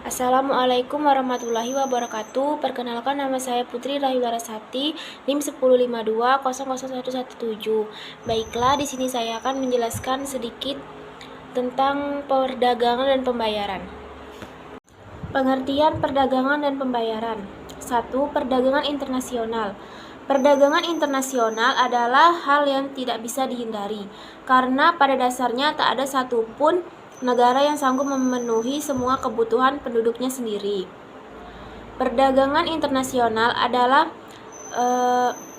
Assalamualaikum warahmatullahi wabarakatuh. Perkenalkan, nama saya Putri Rahayu Larasati, NIM 105200117. Baiklah, di sini saya akan menjelaskan sedikit tentang perdagangan dan pembayaran. Pengertian perdagangan dan pembayaran. 1. Perdagangan internasional. Perdagangan internasional adalah hal yang tidak bisa dihindari, karena pada dasarnya tak ada satupun negara yang sanggup memenuhi semua kebutuhan penduduknya sendiri. Perdagangan internasional adalah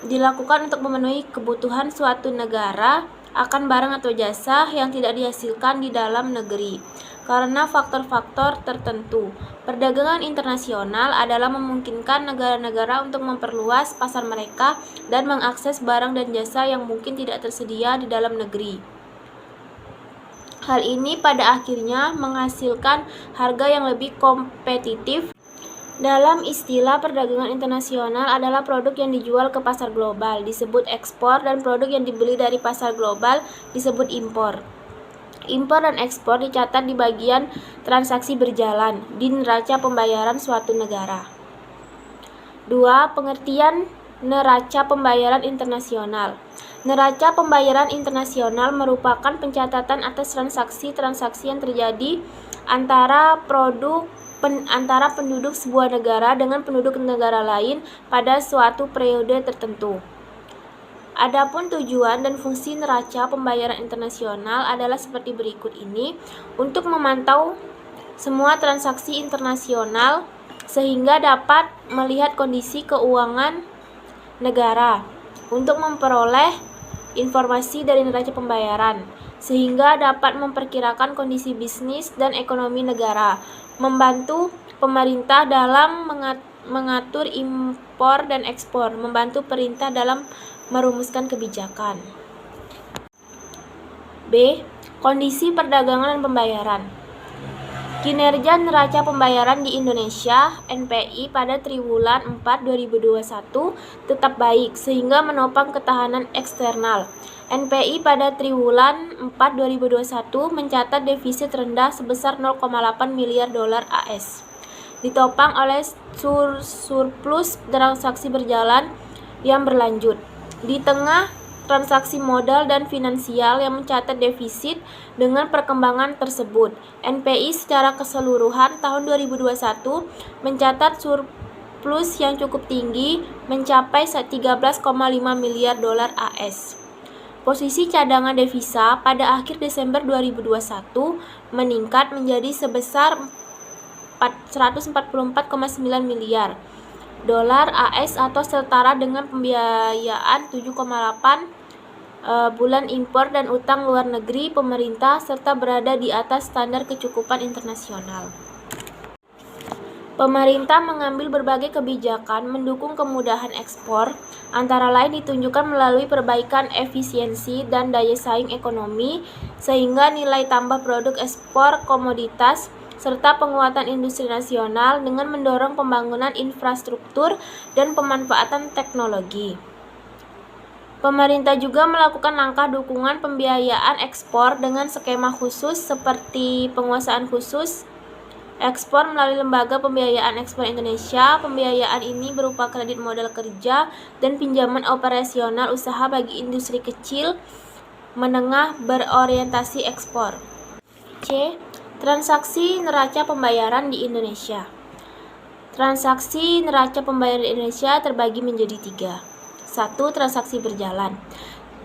dilakukan untuk memenuhi kebutuhan suatu negara akan barang atau jasa yang tidak dihasilkan di dalam negeri karena faktor-faktor tertentu. Perdagangan internasional adalah memungkinkan negara-negara untuk memperluas pasar mereka dan mengakses barang dan jasa yang mungkin tidak tersedia di dalam negeri. Hal ini pada akhirnya menghasilkan harga yang lebih kompetitif. Dalam istilah perdagangan internasional adalah produk yang dijual ke pasar global disebut ekspor dan produk yang dibeli dari pasar global disebut impor. Impor dan ekspor dicatat di bagian transaksi berjalan di neraca pembayaran suatu negara. 2. Pengertian neraca pembayaran internasional. Neraca pembayaran internasional merupakan pencatatan atas transaksi-transaksi yang terjadi antara penduduk sebuah negara dengan penduduk negara lain pada suatu periode tertentu. Adapun tujuan dan fungsi neraca pembayaran internasional adalah seperti berikut ini: untuk memantau semua transaksi internasional sehingga dapat melihat kondisi keuangan negara, untuk memperoleh informasi dari neraca pembayaran sehingga dapat memperkirakan kondisi bisnis dan ekonomi negara, membantu pemerintah dalam mengatur impor dan ekspor, membantu perintah dalam merumuskan kebijakan. B. Kondisi perdagangan dan pembayaran. Kinerja neraca pembayaran di Indonesia (NPI) pada triwulan 4 2021 tetap baik sehingga menopang ketahanan eksternal. NPI pada triwulan 4 2021 mencatat defisit rendah sebesar 0,8 miliar dolar AS, ditopang oleh surplus transaksi berjalan yang berlanjut. Di tengah transaksi modal dan finansial yang mencatat defisit, dengan perkembangan tersebut, NPI secara keseluruhan tahun 2021 mencatat surplus yang cukup tinggi mencapai 13,5 miliar dolar AS. Posisi cadangan devisa pada akhir Desember 2021 meningkat menjadi sebesar 144,9 miliar dolar AS atau setara dengan pembiayaan 7,8 bulan impor dan utang luar negeri pemerintah serta berada di atas standar kecukupan internasional. Pemerintah mengambil berbagai kebijakan mendukung kemudahan ekspor, antara lain ditunjukkan melalui perbaikan efisiensi dan daya saing ekonomi sehingga nilai tambah produk ekspor komoditas serta penguatan industri nasional dengan mendorong pembangunan infrastruktur dan pemanfaatan teknologi. Pemerintah juga melakukan langkah dukungan pembiayaan ekspor dengan skema khusus seperti penguasaan khusus ekspor melalui Lembaga Pembiayaan Ekspor Indonesia. Pembiayaan ini berupa kredit modal kerja dan pinjaman operasional usaha bagi industri kecil menengah berorientasi ekspor. C. Transaksi neraca pembayaran di Indonesia. Transaksi neraca pembayaran di Indonesia terbagi menjadi 3. 1. Transaksi berjalan.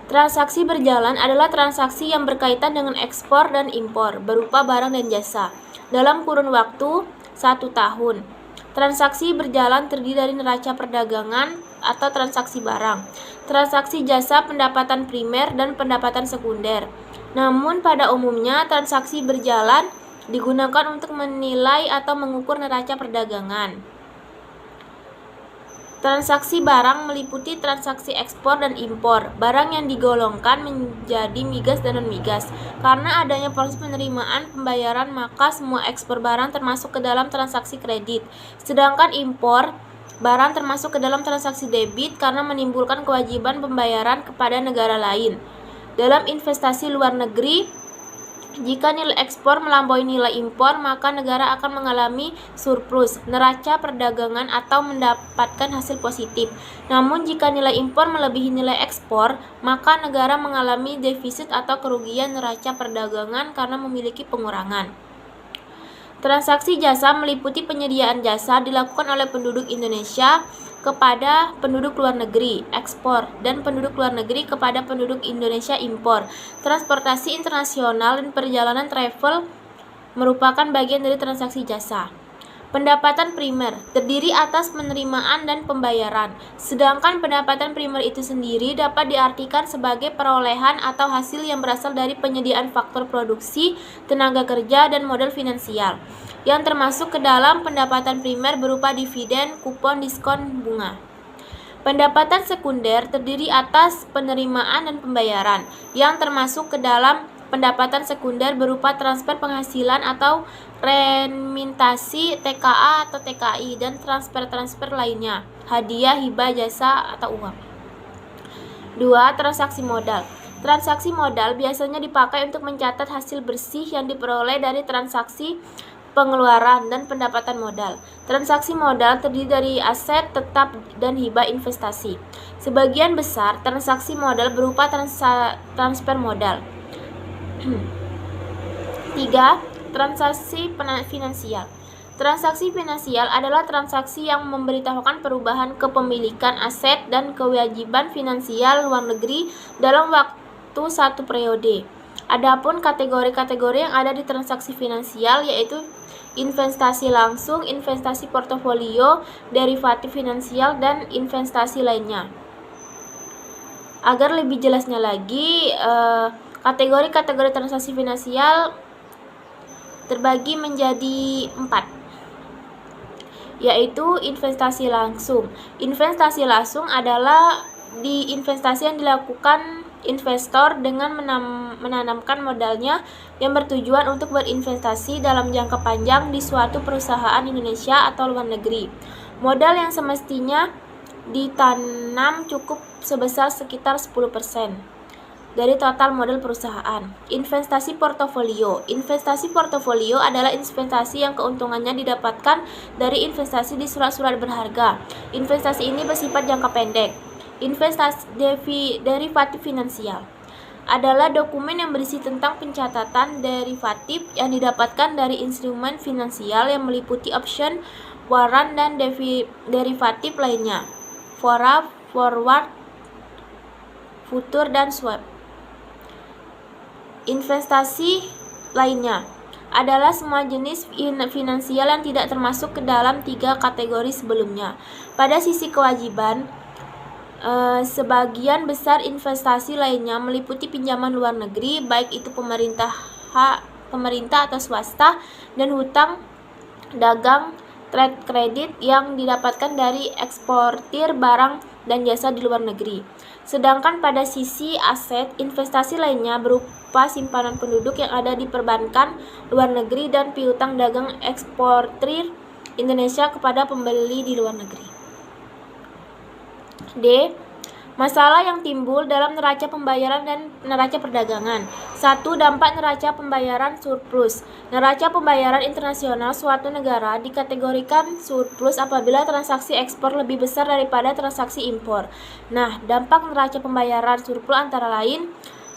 Transaksi berjalan adalah transaksi yang berkaitan dengan ekspor dan impor berupa barang dan jasa dalam kurun waktu 1 tahun. Transaksi berjalan terdiri dari neraca perdagangan atau transaksi barang, transaksi jasa, pendapatan primer, dan pendapatan sekunder. Namun pada umumnya transaksi berjalan digunakan untuk menilai atau mengukur neraca perdagangan. Transaksi barang meliputi transaksi ekspor dan impor. Barang yang digolongkan menjadi migas dan non-migas. Karena adanya proses penerimaan pembayaran, maka semua ekspor barang termasuk ke dalam transaksi kredit. Sedangkan impor barang termasuk ke dalam transaksi debit karena menimbulkan kewajiban pembayaran kepada negara lain. Dalam investasi luar negeri, Jika nilai ekspor melampaui nilai impor, maka negara akan mengalami surplus neraca perdagangan atau mendapatkan hasil positif. Namun jika nilai impor melebihi nilai ekspor, maka negara mengalami defisit atau kerugian neraca perdagangan karena memiliki pengurangan. Transaksi jasa meliputi penyediaan jasa dilakukan oleh penduduk Indonesia kepada penduduk luar negeri, ekspor, dan penduduk luar negeri kepada penduduk Indonesia, impor. Transportasi internasional dan perjalanan travel merupakan bagian dari transaksi jasa. Pendapatan primer terdiri atas penerimaan dan pembayaran, sedangkan pendapatan primer itu sendiri dapat diartikan sebagai perolehan atau hasil yang berasal dari penyediaan faktor produksi, tenaga kerja, dan modal finansial, yang termasuk ke dalam pendapatan primer berupa dividen, kupon, diskon, bunga. Pendapatan sekunder terdiri atas penerimaan dan pembayaran, yang termasuk ke dalam pendapatan sekunder berupa transfer penghasilan atau remintasi, TKA atau TKI, dan transfer-transfer lainnya, hadiah, hibah, jasa, atau uang. 2. Transaksi modal. Transaksi modal biasanya dipakai untuk mencatat hasil bersih yang diperoleh dari transaksi pengeluaran dan pendapatan modal. Transaksi modal terdiri dari aset tetap dan hibah investasi. Sebagian besar transaksi modal berupa transfer modal. 3. Transaksi finansial. Transaksi finansial adalah transaksi yang memberitahukan perubahan kepemilikan aset dan kewajiban finansial luar negeri dalam waktu satu periode. Adapun kategori-kategori yang ada di transaksi finansial yaitu investasi langsung, investasi portofolio, derivatif finansial, dan investasi lainnya. Agar lebih jelasnya lagi, kategori-kategori transaksi finansial terbagi menjadi 4, yaitu investasi langsung. Investasi langsung adalah investasi yang dilakukan investor dengan menanamkan modalnya yang bertujuan untuk berinvestasi dalam jangka panjang di suatu perusahaan Indonesia atau luar negeri. Modal yang semestinya ditanam cukup sebesar sekitar 10% dari total modal perusahaan. Investasi portofolio. Investasi portofolio adalah investasi yang keuntungannya didapatkan dari investasi di surat-surat berharga. Investasi ini bersifat jangka pendek. Investasi derivatif finansial adalah dokumen yang berisi tentang pencatatan derivatif yang didapatkan dari instrumen finansial yang meliputi option, warrant, dan derivatif lainnya, forward, future, dan swap. Investasi lainnya adalah semua jenis finansial yang tidak termasuk ke dalam 3 kategori sebelumnya. Pada sisi kewajiban, sebagian besar investasi lainnya meliputi pinjaman luar negeri, baik itu pemerintah atau swasta, dan hutang dagang, trade credit yang didapatkan dari eksportir barang dan jasa di luar negeri. Sedangkan pada sisi aset, investasi lainnya berupa simpanan penduduk yang ada di perbankan luar negeri dan piutang dagang eksportir Indonesia kepada pembeli di luar negeri. D. Masalah yang timbul dalam neraca pembayaran dan neraca perdagangan. 1. Dampak neraca pembayaran surplus. Neraca pembayaran internasional suatu negara dikategorikan surplus apabila transaksi ekspor lebih besar daripada transaksi impor. Nah, dampak neraca pembayaran surplus antara lain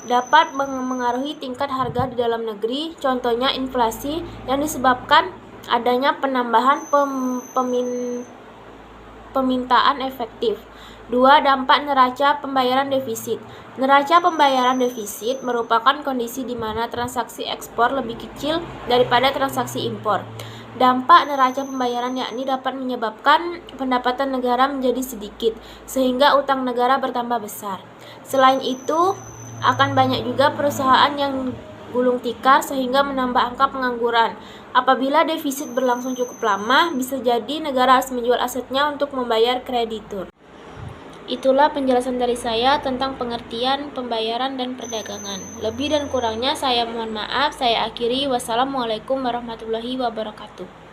dapat mengaruhi tingkat harga di dalam negeri, contohnya inflasi yang disebabkan adanya penambahan permintaan efektif. 2. Dampak neraca pembayaran defisit. Neraca pembayaran defisit merupakan kondisi di mana transaksi ekspor lebih kecil daripada transaksi impor. Dampak neraca pembayaran yakni dapat menyebabkan pendapatan negara menjadi sedikit, sehingga utang negara bertambah besar. Selain itu, akan banyak juga perusahaan yang gulung tikar sehingga menambah angka pengangguran. Apabila defisit berlangsung cukup lama, bisa jadi negara harus menjual asetnya untuk membayar kreditur. Itulah penjelasan dari saya tentang pengertian pembayaran dan perdagangan. Lebih dan kurangnya saya mohon maaf. Saya akhiri. Wassalamualaikum warahmatullahi wabarakatuh.